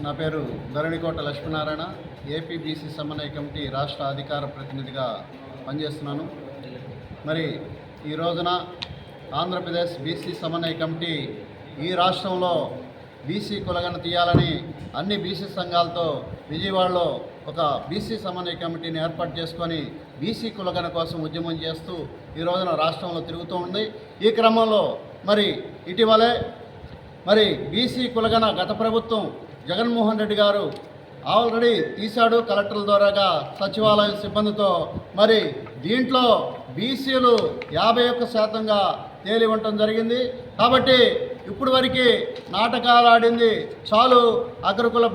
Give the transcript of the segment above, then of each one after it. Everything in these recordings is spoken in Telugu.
నా పేరు ధరణికోట లక్ష్మీనారాయణ. ఏపీ బీసీ సమన్వయ కమిటీ రాష్ట్ర అధికార ప్రతినిధిగా పనిచేస్తున్నాను. మరి ఈ రోజున ఆంధ్రప్రదేశ్ బీసీ సమన్వయ కమిటీ ఈ రాష్ట్రంలో బీసీ కులగన తీయాలని అన్ని బీసీ సంఘాలతో విజయవాడలో ఒక బీసీ సమన్వయ కమిటీని ఏర్పాటు చేసుకొని బీసీ కులగన కోసం ఉద్యమం చేస్తూ ఈ రోజున రాష్ట్రంలో తిరుగుతూ ఉంది. ఈ క్రమంలో మరి ఇటీవలే మరి బీసీ కులగన గత ప్రభుత్వం జగన్మోహన్ రెడ్డి గారు ఆల్రెడీ తీశాడు కలెక్టర్ల ద్వారాగా సచివాలయం సిబ్బందితో. మరి దీంట్లో బీసీలు 51% తేలి ఉండటం జరిగింది. కాబట్టి ఇప్పుడు వరకు నాటకాలు ఆడింది చాలు. అగ్రకుల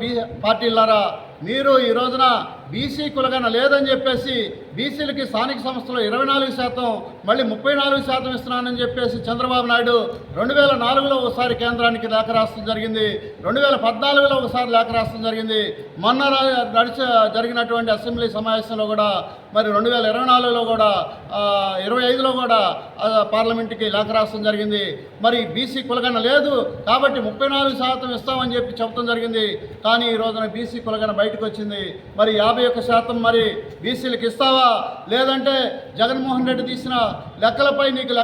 పార్టీలారా, మీరు ఈ రోజున బీసీ కులగన లేదని చెప్పేసి బీసీలకి స్థానిక సంస్థలు 24%, మళ్ళీ 34% ఇస్తున్నానని చెప్పేసి చంద్రబాబు నాయుడు 2004లో ఒకసారి కేంద్రానికి లేఖ రాష్ట్రం జరిగింది, 2014లో ఒకసారి లేఖ రాష్ట్రం జరిగింది. మొన్న జరిగినటువంటి అసెంబ్లీ సమావేశంలో కూడా మరి 2024లో కూడా 25లో కూడా పార్లమెంట్కి లేఖ రాష్ట్రం జరిగింది. మరి బీసీ కులగన లేదు కాబట్టి 34% ఇస్తామని చెప్పి చెప్పడం జరిగింది. కానీ ఈ రోజున బీసీ కులగన బయటకు వచ్చింది. మరి 51% మరి బీసీలకు ఇస్తావా, లేదంటే జగన్మోహన్ రెడ్డి తీసిన లెక్కలపై నీకు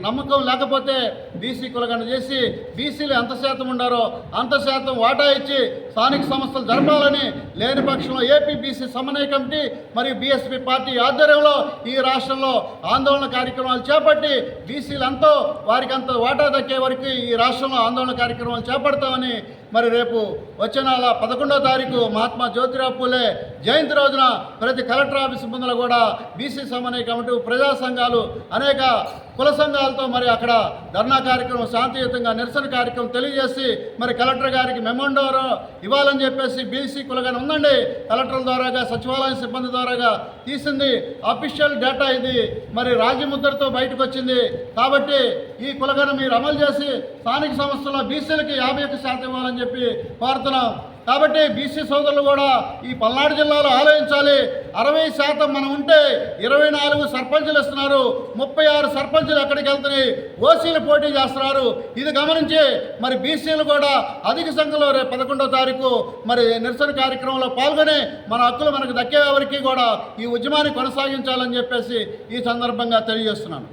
నమ్మకం లేకపోతే బీసీ కులగన చేసి బీసీలు ఎంత శాతం ఉండారో అంత శాతం వాటా ఇచ్చి స్థానిక సంస్థలు జరపాలని, లేని పక్షంలో ఏపీ బీసీ సమన్వయ కమిటీ మరియు బీఎస్పీ పార్టీ ఆధ్వర్యంలో ఈ రాష్ట్రంలో ఆందోళన కార్యక్రమాలు చేపట్టి బీసీలంతా వారికి అంత వాటా దక్కే వరకు ఈ రాష్ట్రంలో ఆందోళన కార్యక్రమాలు చేపడతామని మరి రేపు వచ్చే నెల 11వ తారీఖు మహాత్మా జ్యోతిరావు పూలే జయంతి రోజున ప్రతి కలెక్టర్ ఆఫీస్ ముందులో కూడా బీసీ సమన్వయ కమిటీ, ప్రజా సంఘాలు, అనేక కుల సంఘాలతో మరి అక్కడ ధర్నా కార్యక్రమం, శాంతియుతంగా నిరసన కార్యక్రమం తెలియజేసి మరి కలెక్టర్ గారికి మెమోండో ఇవ్వాలని చెప్పేసి బీసీ కులగన ఉందండి. కలెక్టర్ల ద్వారాగా సచివాలయం సిబ్బంది ద్వారాగా తీసింది అఫీషియల్ డేటా. ఇది మరి రాజ్యముద్రతో బయటకు వచ్చింది. కాబట్టి ఈ కులగన మీరు అమలు చేసి స్థానిక సంస్థల్లో బీసీలకి 51% ఇవ్వాలని చెప్పి కోరుతున్నాం. కాబట్టి బీసీ సోదరులు కూడా ఈ పల్నాడు జిల్లాలో ఆలోచించాలి. 60% మనం ఉంటే 24 సర్పంచులు ఇస్తున్నారు, 36 సర్పంచులు ఎక్కడికి వెళ్తున్నాయి, ఓసీలు పోటీ చేస్తున్నారు. ఇది గమనించి మరి బీసీలు కూడా అధిక సంఖ్యలో రేపు 11వ తారీఖు మరి నిరసన కార్యక్రమంలో పాల్గొని మన హక్కులు మనకు దక్కే వరకు కూడా ఈ ఉద్యమాన్ని కొనసాగించాలని చెప్పేసి ఈ సందర్భంగా తెలియజేస్తున్నాను.